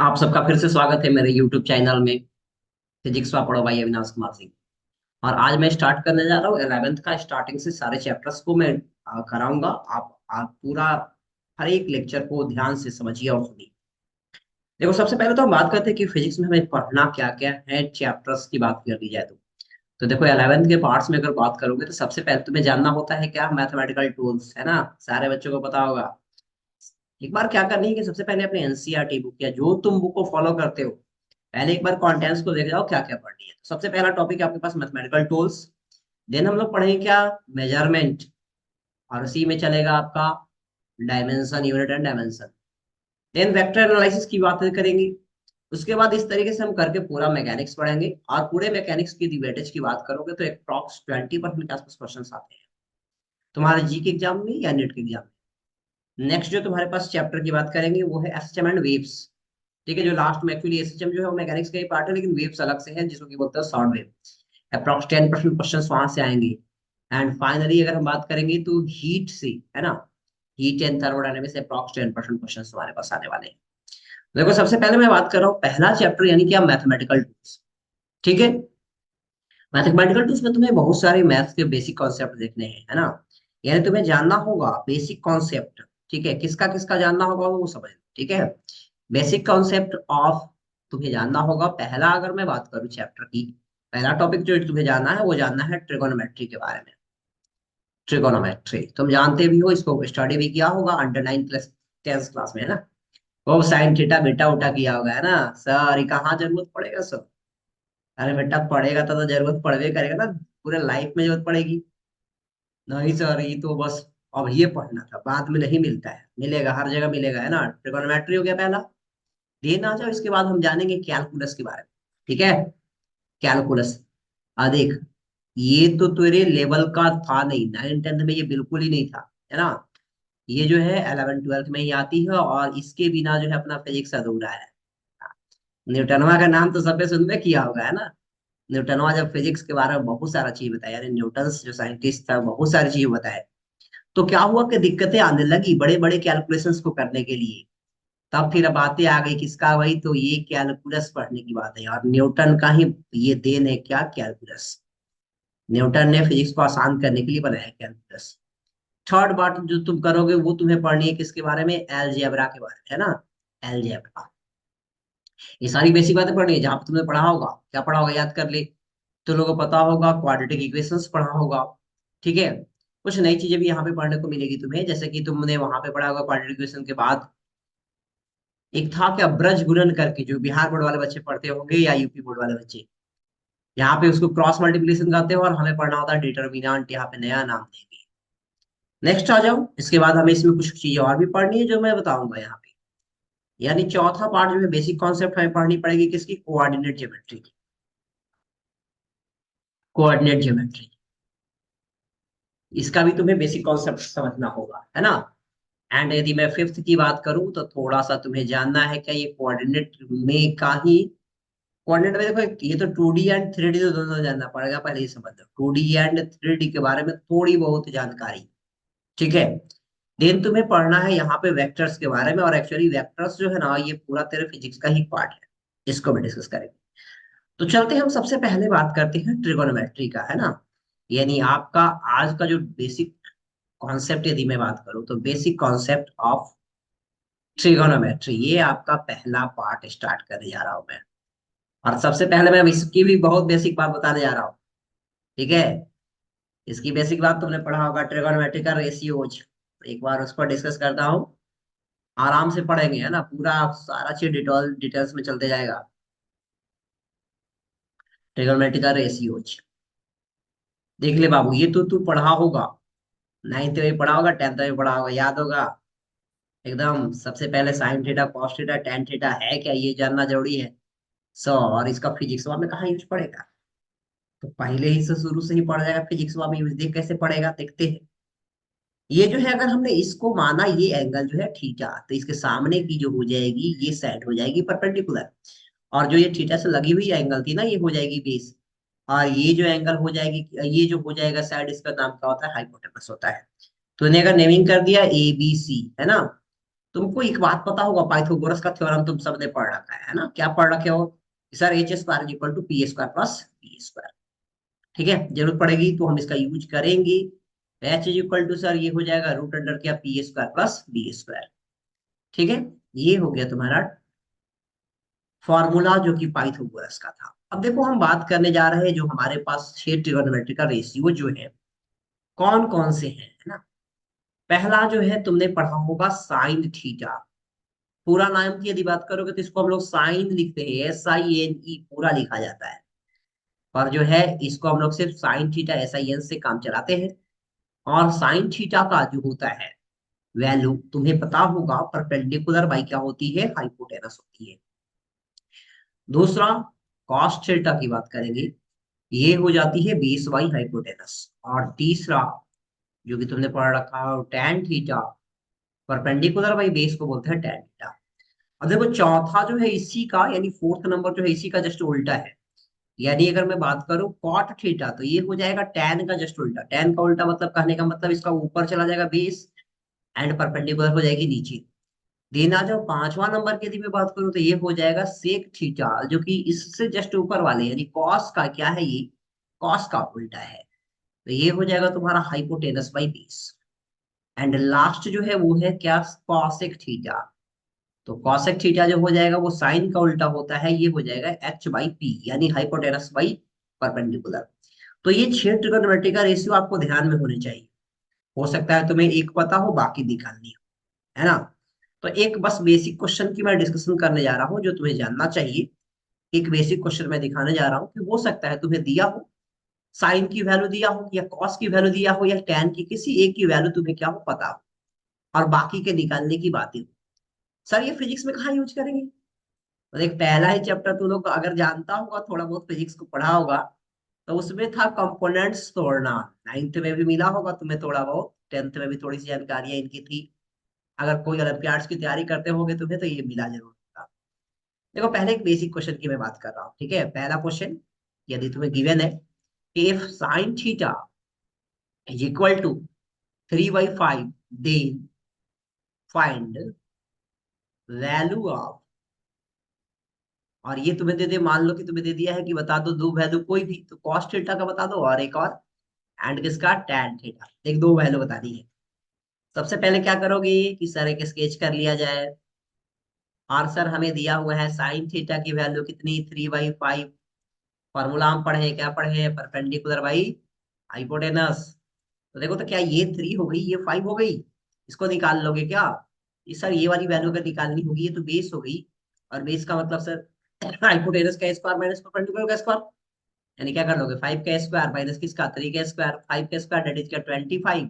आप सबका फिर से स्वागत है मेरे YouTube चैनल में। फिजिक्स में पढ़ो भाई अविनाश कुमार सिंह। और आज मैं स्टार्ट करने जा रहा हूँ 11th का स्टार्टिंग से सारे चैप्टर्स को मैं कराऊंगा। आप पूरा हर एक लेक्चर को ध्यान से समझिए और सुनिए। देखो, सबसे पहले तो हम बात करते हैं कि फिजिक्स में हमें पढ़ना क्या क्या है। चैप्टर्स की बात कर ली जाए तो देखो 11th के पार्ट्स में अगर बात करोगे तो सबसे पहले तुम्हें जानना होता है क्या, मैथमेटिकल टूल्स, है ना। सारे बच्चों को पता होगा। एक बार क्या करनी है कि सबसे पहले अपने एनसीईआरटी बुक या जो तुम बुक को फॉलो करते हो, पहले एक बार कंटेंट्स को देख जाओ क्या क्या पढ़नी है। तो सबसे पहला टॉपिक है आपके पास मैथमेटिकल टूल्स। देन हम लोग पढ़ेंगे क्या, मेजरमेंट। और उसी में चलेगा आपका dimension, unit and dimension. Then vector analysis की बात करेंगे। उसके बाद इस तरीके से हम करके पूरा मैकेनिक्स पढ़ेंगे। और पूरे मैकेनिक्स की वेटेज की बात करोगे तो अप्रॉक्स 20% के आसपास क्वेश्चन आते हैं तुम्हारे जी के एग्जाम में या नेट के एग्जाम में। नेक्स्ट जो तुम्हारे पास चैप्टर की बात करेंगे वो है एसएचएम एंड वेव्स। ठीक है, जो लास्ट में एक्चुअली एसएचएम जो है वो मैकेनिक्स का ही पार्ट है, लेकिन वेव्स अलग से है जिसको कि बोलते हैं साउंड वेव। अप्रॉक्स 10% क्वेश्चन वहां से आएंगे। एंड फाइनली अगर हम बात करेंगे तो हीट से, है ना, हीट एंड थर्मोडायनेमिक्स से अप्रॉक्स 10% क्वेश्चन हमारे पास आने वाले हैं। देखो, सबसे पहले मैं बात कर रहा हूँ पहला चैप्टर यानी कि मैथमेटिकल टूल्स। ठीक है, मैथमेटिकल टूल्स में तुम्हें बहुत सारे मैथ्स के बेसिक कॉन्सेप्ट देखने हैं, है ना। यानी तुम्हें जानना होगा बेसिक कॉन्सेप्ट। ठीक है, किसका किसका जानना होगा वो समझ लो। ठीक है, बेसिक कॉन्सेप्ट ऑफ तुम्हें जानना होगा। पहला अगर मैं बात करूं चैप्टर की, पहला टॉपिक जो तुम्हें जानना है वो जानना है ट्रिगोनोमेट्री के बारे में। ट्रिगोनोमेट्री तुम जानते भी हो, इसको स्टडी भी किया होगा अंडर 9 क्लास 10 क्लास में, है ना। वो साइन थीटा बेटा उठा किया होगा, है ना। सर ये कहाँ जरूरत पड़ेगा सर। अरे बेटा पड़ेगा तो जरूरत पड़वे करेगा ना, पूरे लाइफ में जरूरत पड़ेगी। नहीं सर ये तो बस अब ये पढ़ना था, बाद में नहीं मिलता है, मिलेगा हर जगह मिलेगा, है ना। ट्रिगोनोमेट्री हो गया पहला। देन आ जाओ, इसके बाद हम जानेंगे कैलकुलस के बारे में। ठीक है, कैलकुलस। देख, ये तो तेरे लेवल का था नहीं, 9 10 में ये बिल्कुल ही नहीं था, है ना। ये जो है 11 12 में ही आती है और इसके बिना जो है अपना फिजिक्स अधूरा है। न्यूटनवा का नाम तो सबने सुनबे किया होगा, है ना। न्यूटनवा जब फिजिक्स के बारे में बहुत सारा चीज बताया, यानी न्यूटन जो साइंटिस्ट था बहुत सारी चीज बताया। तो क्या हुआ कि दिक्कतें आने लगी बड़े बड़े कैलकुलेशंस को करने के लिए। तब फिर बातें आ गई किसका, वही तो ये कैलकुलस पढ़ने की बात है, और न्यूटन का ही ये देन है क्या, कैलकुलस। न्यूटन ने फिजिक्स को आसान करने के लिए बनाया कैलकुलस। थर्ड बात जो तुम करोगे वो तुम्हें पढ़नी है किसके बारे में, एलजेब्रा के बारे में, है ना। एलजेब्रा, ये सारी बेसिक बातें पढ़नी है। जहां पे तुमने पढ़ा होगा, क्या पढ़ा होगा याद कर ले। तो लोगों को पता होगा क्वाड्रेटिक इक्वेशंस पढ़ा होगा। ठीक है, कुछ नई चीजें भी यहाँ पे पढ़ने को मिलेगी तुम्हें, जैसे कि तुमने वहां पे पढ़ा होगा क्वाड्रेटिक इक्वेशन के बाद एक था क्या, ब्रज गुणन करके, जो बिहार बोर्ड वाले बच्चे पढ़ते होंगे या यूपी बोर्ड वाले बच्चे। यहाँ पे उसको क्रॉस मल्टीप्लिकेशन करते हो और हमें पढ़ना होता है डिटर्मिनेंट, यहाँ पे नया नाम देंगे। नेक्स्ट आ जाओ, इसके बाद हमें इसमें कुछ चीजें और भी पढ़नी है जो मैं बताऊंगा यहाँ पे। यानी चौथा पार्ट जो है बेसिक कॉन्सेप्ट हमें पढ़नी पड़ेगी किसकी, कोऑर्डिनेट ज्योमेट्री की। कोऑर्डिनेट ज्योमेट्री, इसका भी तुम्हें बेसिक कॉन्सेप्ट समझना होगा, है ना। एंड यदि मैं फिफ्थ की बात करूं तो थोड़ा सा तुम्हें जानना है क्या, ये कोऑर्डिनेट में का ही, कोऑर्डिनेट में देखो ये तो 2D एंड 3D तो दोनों जानना पड़ेगा, पहले ही समझ लो 2D एंड 3D के बारे में थोड़ी बहुत जानकारी। ठीक है, देन तुम्हें पढ़ना है यहाँ पे वेक्टर्स के बारे में, और एक्चुअली वेक्टर्स जो है ना ये पूरा तेरे फिजिक्स का ही पार्ट है, इसको भी डिस्कस करेंगे। तो चलते हैं, हम सबसे पहले बात करते हैं ट्रिगोनोमेट्री का, है ना। यानी आपका आज का जो बेसिक कॉन्सेप्ट यदि मैं बात करूं तो बेसिक कॉन्सेप्ट ऑफ ट्रिगोनोमेट्री, ये आपका पहला पार्ट स्टार्ट करने जा रहा हूं मैं। और सबसे पहले मैं इसकी भी बहुत बेसिक बात बताने जा रहा हूँ। ठीक है, इसकी बेसिक बात तुमने पढ़ा होगा, ट्रिगोनोमेट्री का रेशियोज। एक बार उस पर डिस्कस करता हूँ, आराम से पढ़ेंगे, है ना, पूरा सारा चीज डिटेल्स में चलते जाएगा। ट्रिगोनोमेट्री का रेशियोज देख ले बाबू, ये तो तू पढ़ा होगा, 9th में पढ़ा होगा, 10th में पढ़ा होगा, याद होगा एकदम। सबसे पहले sine theta cos theta tan theta है क्या, ये जानना जरूरी है। और इसका फिजिक्स में कहाँ यूज पड़ेगा, तो पहले ही से शुरू से ही पढ़ जाएगा फिजिक्स में यूज, देख कैसे पढ़ेगा, देखते हैं। ये जो है अगर हमने इसको माना ये एंगल जो है थीटा, तो इसके सामने की जो हो जाएगी ये साइड हो जाएगी परपेंडिकुलर। और जो ये थीटा से लगी हुई एंगल थी ना ये हो जाएगी बेस। और ये जो एंगल हो जाएगी, ये जो हो जाएगा साइड, इसका नाम क्या होता है, हाइपोटेनस होता है। तो इन्हें अगर नेमिंग कर दिया ए बी सी, है ना। तुमको एक बात पता होगा, पाइथागोरस का थ्योरम तुम सबने पढ़ रखा है ना? क्या पढ़ रखे हो sir? H square is equal to P square plus B square. ठीक है, जरूरत पड़ेगी तो हम इसका यूज करेंगे। H is equal to sir ये हो जाएगा रूट अंडर क्या P square plus B square. ठीक है, ये हो गया तुम्हारा फॉर्मूला जो कि पाइथागोरस का था। अब देखो हम बात करने जा रहे हैं जो हमारे पास 6 ट्रिगोनोमेट्रिक रेशियो जो है कौन कौन से हैं, है ना? पहला जो है तुमने पढ़ा होगा साइन थीटा। पूरा नाम की यदि बात करोगे तो इसको हम लोग साइन लिखते हैं, SINE पूरा लिखा जाता है। और जो है इसको हम लोग सिर्फ साइन थीटा SIN से काम चलाते हैं। और साइन थीटा का जो होता है वैल्यू तुम्हें पता होगा परपेंडिकुलर बाई क्या होती है, हाइपोटेनस होती है। दूसरा कॉस थीटा की बात करेंगे, ये हो जाती है बेस बाई हाइपोटेनस। और तीसरा जो कि तुमने पढ़ रखा है tan theta, perpendicular by base को बोलते हैं टैन थीटा। अब देखो चौथा जो है इसी का यानी फोर्थ नंबर जो है इसी का जस्ट उल्टा है। यानी अगर मैं बात करूं कॉट थीटा तो ये हो जाएगा टैन का जस्ट उल्टा। टैन का उल्टा मतलब कहने का मतलब इसका ऊपर चला जाएगा बेस एंड परपेंडिकुलर हो जाएगी नीचे। देन आ जाओ पांचवा नंबर की यदि मैं बात करूं तो ये हो जाएगा सेक थीटा, जो कि इससे जस्ट ऊपर वाले यानी कॉस का क्या है, ये कॉस का उल्टा है। तो ये हो जाएगा तुम्हारा hypotenuse by base. And last जो है वो है क्या, कॉसेक थीटा। तो कॉसेक थीटा जो हो जाएगा वो साइन का उल्टा होता है, ये हो जाएगा एच बाई पी यानी हाइपोटेनस बाई परपेंडिकुलर। तो ये 6 ट्रिगोनोमेट्रिक का रेशियो आपको ध्यान में होने चाहिए। हो सकता है तुम्हें एक पता हो बाकी निकालनी हो, है ना? तो एक बस बेसिक क्वेश्चन की मैं डिस्कशन करने जा रहा हूँ जो तुम्हें जानना चाहिए। एक बेसिक क्वेश्चन मैं दिखाने जा रहा हूँ कि हो सकता है तुम्हें दिया हो साइन की वैल्यू दिया हो या कॉस की वैल्यू दिया हो या टैन की, किसी एक की वैल्यू तुम्हें क्या हो पता हो और बाकी के निकालने की बातें हो। सर ये फिजिक्स में कहाँ यूज करेंगे? तो एक पहला ही चैप्टर तुम लोग अगर जानता होगा, थोड़ा बहुत फिजिक्स को पढ़ा होगा, तो उसमें था कंपोनेंट्स तोड़ना। नाइन्थ में भी मिला होगा तुम्हें थोड़ा बहुत, टेंथ में भी थोड़ी सी जानकारियां इनकी थी। अगर कोई ओलंपियाड्स की तैयारी करते होगे तुम्हें तो ये मिला जरूर होगा। देखो पहले एक बेसिक क्वेश्चन की मैं बात कर रहा हूँ, ठीक है? पहला क्वेश्चन यदि तुम्हें गिवन है if sine theta is equal to 3/5 then find value of, और ये तुम्हें दे दे, मान लो कि तुम्हें दे दिया है कि बता दो दो वैल्यू कोई भी, तो कॉस थीटा का बता दो और एक और एंड किसका, टैन थीटा। एक दो वैल्यू बतानी है। सबसे पहले क्या करोगे कि सर एक स्केच कर लिया जाए। और सर हमें दिया हुआ है साइन थीटा की वैल्यू कितनी, 3/5। फॉर्मूला हम पढ़े, क्या पढ़े, परपेंडिकुलर बाई हाइपोटेनस। तो देखो तो क्या ये 3 हो गई ये 5 हो गई, इसको निकाल लोगे क्या? ये सर ये वाली वैल्यू अगर निकालनी होगी ये तो बेस हो गई। और बेस का मतलब सर हाइपोटेनस का स्क्वायर माइनस परपेंडिकुलर का स्क्वायर। यानी क्या कर लोगे, 5 का स्क्वायर माइनस किसका, 3 का स्क्वायर, 5 का स्क्वायर दैट इज क्या 25।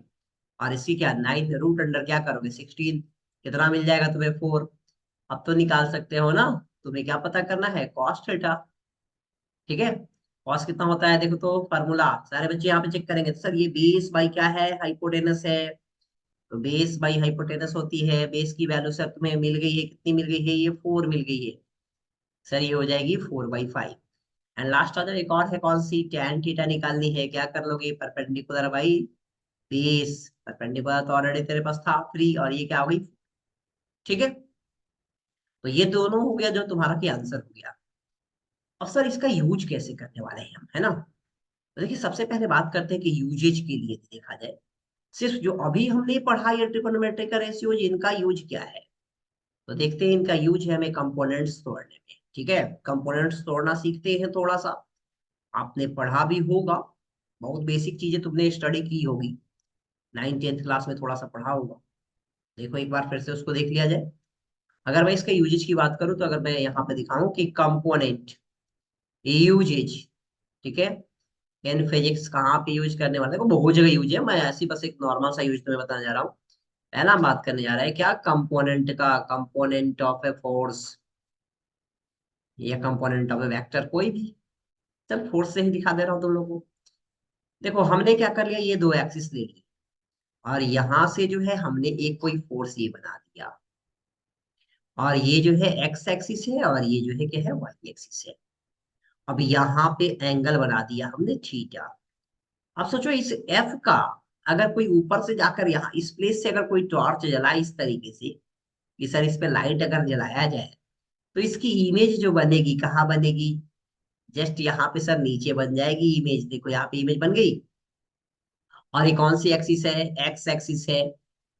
और इसी क्या 9 रूट अंडर क्या करोगे 16। कितना मिल जाएगा तुम्हें 4। अब तो निकाल सकते हो ना? तुम्हें क्या पता करना है, कॉस थीटा। ठीक है, कॉस कितना होता है देखो तो फार्मूला सारे बच्चे यहाँ पे चेक करेंगे तो सर ये बेस बाई क्या है, हाइपोटेनस है। तो बेस बाई हाइपोटेनस होती है, बेस की वैल्यू सर तुम्हें मिल गई है, कितनी मिल गई है, ये 4 मिल गई है। सर ये हो जाएगी 4/5। एंड लास्ट आ जाओ, एक और है कौन सी, टैन थीटा निकालनी है। क्या कर लोगे, परपेंडिकुलर बाई बेस। परपेंडिकुलर तो ऑलरेडी तेरे पास था 3 और ये क्या हो गई। ठीक है, तो ये दोनों हो गया जो तुम्हारा की आंसर हो गया। अब सर इसका यूज कैसे करने वाले हैं हम, है ना? तो देखिए सबसे पहले बात करते हैं कि यूजेज के लिए देखा जाए, सिर्फ जो अभी हमने पढ़ा ये ट्रिगोनोमेट्रिक का रेशियो इनका यूज क्या है। तो देखते हैं इनका यूज है हमें कंपोनेंट्स तोड़ने में। ठीक है, कंपोनेंट्स तोड़ना सीखते हैं थोड़ा सा। आपने पढ़ा भी होगा, बहुत बेसिक चीजें तुमने स्टडी की होगी, 9th 10th क्लास में थोड़ा सा पढ़ा होगा। देखो एक बार फिर से उसको देख लिया जाए। अगर मैं इसके यूजेज की बात करूं तो अगर मैं यहाँ पे दिखाऊं कि कंपोनेंट यूजेज, ठीक है, इन फिजिक्स कहाँ पे यूज करने वाले हैं, बहुत जगह यूज है, मैं ऐसी बस एक नॉर्मल सा यूज तुम्हें बताने जा रहा हूँ। पहला बात करने जा रहा है क्या, कंपोनेंट का, कंपोनेंट ऑफ ए फोर्स या कंपोनेंट ऑफ ए वेक्टर कोई भी। चल फोर्स से ही दिखा दे रहा हूँ तुम लोगों को। देखो हमने क्या कर लिया, ये दो एक्सिस ले ली और यहां से जो है हमने एक कोई फोर्स ये बना दिया। और ये जो है एक्स एक्सिस है और ये जो है क्या है, वाई एक्सिस है। अब यहाँ पे एंगल बना दिया हमने थीटा। अब सोचो इस एफ का अगर कोई ऊपर से जाकर यहाँ इस प्लेस से अगर कोई टॉर्च जलाए इस तरीके से, कि सर इस पे लाइट अगर जलाया जाए तो इसकी इमेज जो बनेगी कहाँ बनेगी, जस्ट यहाँ पे सर नीचे बन जाएगी इमेज। देखो यहाँ पे इमेज बन गई। और ये कौन सी एक्सिस है, एक्स एक्सिस है।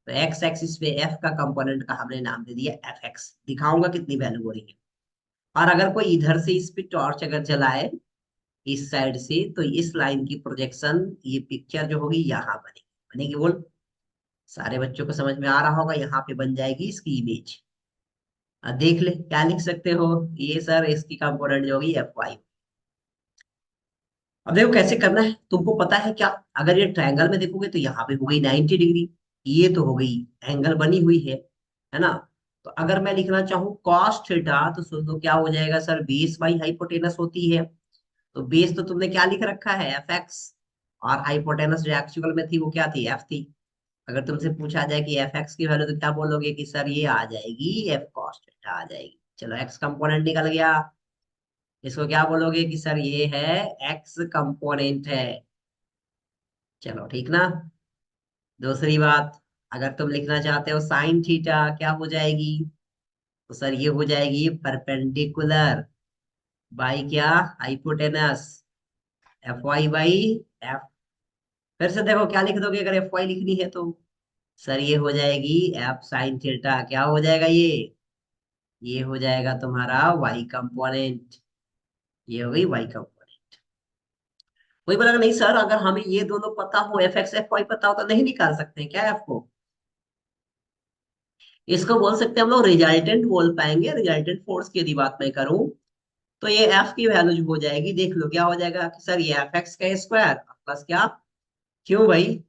तो एक्स एक्सिस पे एफ का कंपोनेंट का हमने नाम दे दिया एफ एक्स। दिखाऊंगा कितनी वैल्यू हो रही है। और अगर कोई इधर से इस पे टॉर्च अगर जलाए इस साइड से, तो इस लाइन की प्रोजेक्शन, ये पिक्चर जो होगी यहाँ बनेगी। बनेगी बोल। सारे बच्चों को समझ में आ रहा होगा, यहाँ पे बन जाएगी इसकी इमेज। अब देख ले क्या लिख सकते हो, ये सर इसकी कंपोनेंट जो होगी एफ वाई। अब देखो कैसे करना है, तुमको पता है क्या। अगर ये ट्रायंगल में देखोगे तो यहाँ पे हो गई 90 डिग्री, ये तो हो गई एंगल बनी हुई है ना। तो अगर मैं लिखना चाहूँ कॉस थीटा, तो सुन लो क्या हो जाएगा सर, बेस बाई हाइपोटेनस होती है। तो बेस तो तुमने क्या लिख रखा है, एफ एक्स। और हाइपोटेनस जो एक्चुअल में थी वो क्या थी, एफ थी। अगर तुमसे पूछा जाए कि एफ एक्स की वैल्यू, तो क्या बोलोगे कि सर ये आ जाएगी एफ कॉस थीटा आ जाएगी। चलो एक्स कंपोनेंट निकल गया। इसको क्या बोलोगे कि सर ये है एक्स कंपोनेंट है। चलो ठीक ना। दूसरी बात, अगर तुम लिखना चाहते हो साइन थीटा, क्या हो जाएगी, तो सर ये हो जाएगी परपेंडिकुलर बाई क्या, hypotenuse, F Y by F. फिर से देखो क्या लिख दोगे अगर एफ वाई लिखनी है तो, सर ये हो जाएगी एफ साइन थीटा। क्या हो जाएगा ये हो जाएगा तुम्हारा वाई कंपोनेंट। ये हो गई वाई कंपोनेंट। कोई बोलेगा नहीं सर, अगर हमें ये दोनों पता हो, एफ एक्स एफ वाई पता हो, तो नहीं निकाल सकते हैं क्या एफ को। इसको बोल सकते हैं हम लोग रिजल्टेंट बोल पाएंगे, रिजल्टेंट फोर्स की यदि बात मैं करूं, तो ये एफ की वैल्यू जो हो जाएगी, देख लो क्या हो जाएगा कि सर ये एफ एक्स का स्क्वायर प्लस क्या, क्यों भाई,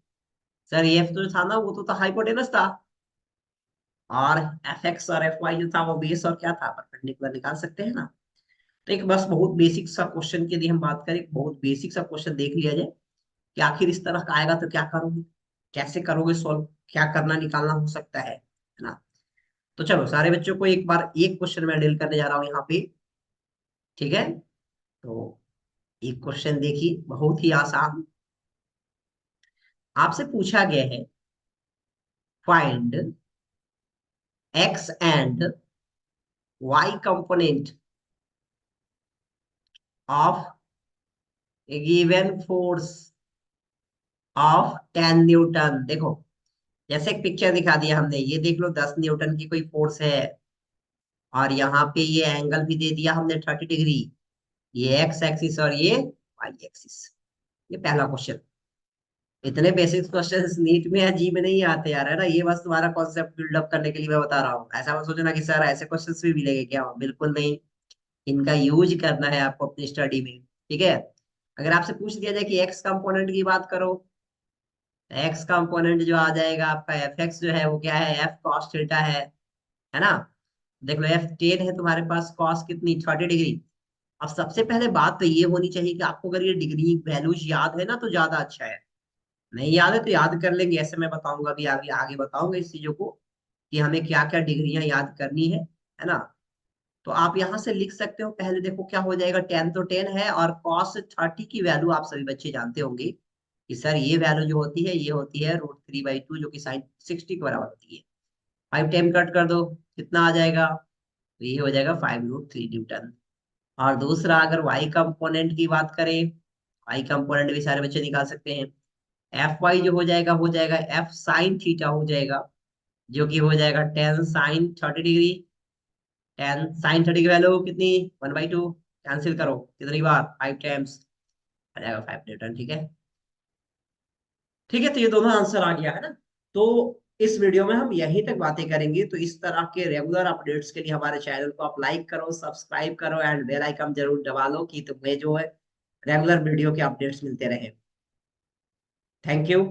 सर ये एफ तो जो था ना वो तो था हाइपोटेनस था, और एफ एक्स और एफ वाई जो था वो बेस और क्या था, परपेंडिकुलर, निकाल सकते हैं ना। तो एक बस बहुत बेसिक सा क्वेश्चन के लिए हम बात करें, बहुत बेसिक सा क्वेश्चन देख लिया जाए कि आखिर इस तरह का आएगा तो क्या करोगे, कैसे करोगे सॉल्व, क्या करना निकालना हो सकता है ना। तो चलो सारे बच्चों को एक बार एक क्वेश्चन में डील करने जा रहा हूँ यहाँ पे। ठीक है, तो एक क्वेश्चन देखिए बहुत ही आसान। आपसे पूछा गया है find X and Y component of a given force of 10 newton. देखो जैसे एक पिक्चर दिखा दिया हमने, ये देख लो 10 न्यूटन की कोई फोर्स है, और यहाँ पे ये एंगल भी दे दिया हमने 30 डिग्री। ये एक्स एक्सिस और ये वाई एक्सिस। ये पहला क्वेश्चन। इतने बेसिक क्वेश्चंस नीट में अजीब नहीं आते यार, है ना। ये बस तुम्हारा कॉन्सेप्ट बिल्डअप करने के लिए मैं बता रहा हूँ। ऐसा मत सोचना कि सर ऐसे क्वेश्चंस भी मिलेंगे क्या, बिल्कुल नहीं। इनका यूज करना है आपको अपनी स्टडी में। ठीक है, अगर आपसे पूछ दिया जाए कि एक्स कंपोनेंट की बात करो, एक्स कंपोनेंट जो आ जाएगा आपका एफ एक्स जो है वो क्या है, एफ कॉस थीटा है ना। देख लो एफ 10 है तुम्हारे पास, कॉस कितनी, 30 डिग्री। अब सबसे पहले बात तो ये होनी चाहिए कि आपको अगर ये डिग्री वैल्यूज याद है ना तो ज्यादा अच्छा है। नहीं याद है तो याद कर लेंगे, ऐसे मैं बताऊंगा अभी आगे आगे बताऊंगा इस चीजों को कि हमें क्या क्या डिग्रियां याद करनी है ना। तो आप यहाँ से लिख सकते हो। पहले देखो क्या हो जाएगा, 10 तो 10 है, और कॉस 30 की वैल्यू आप सभी बच्चे जानते होंगे कि सर ये वैल्यू जो होती है ये होती है √3/2, जो कि साइन 60 के बराबर होती है। 5 टाइम कट कर दो, कितना आ जाएगा, तो ये हो जाएगा 5√3 न्यूटन। और दूसरा अगर वाई कंपोनेंट की बात करें, वाई कंपोनेंट भी सारे बच्चे निकाल सकते हैं। एफ वाई जो हो जाएगा एफ साइन थीटा हो जाएगा, जो कि हो जाएगा 10 sin 30 डिग्री। 10 sin 30 की वैल्यू कितनी, 1/2। कैंसिल करो कितनी बार, 5 टाइम्स, आ जाएगा 5 न्यूटन। ठीक है, ठीक है, तो ये दोनों आंसर आ गया है ना। तो इस वीडियो में हम यहीं तक बातें करेंगे। तो इस तरह के रेगुलर अपडेट्स के लिए हमारे चैनल को आप लाइक करो, सब्सक्राइब करो, एंड बेल आइकन जरूर दबा लो कि तुम्हें जो है रेगुलर वीडियो के अपडेट्स मिलते रहे। Thank you.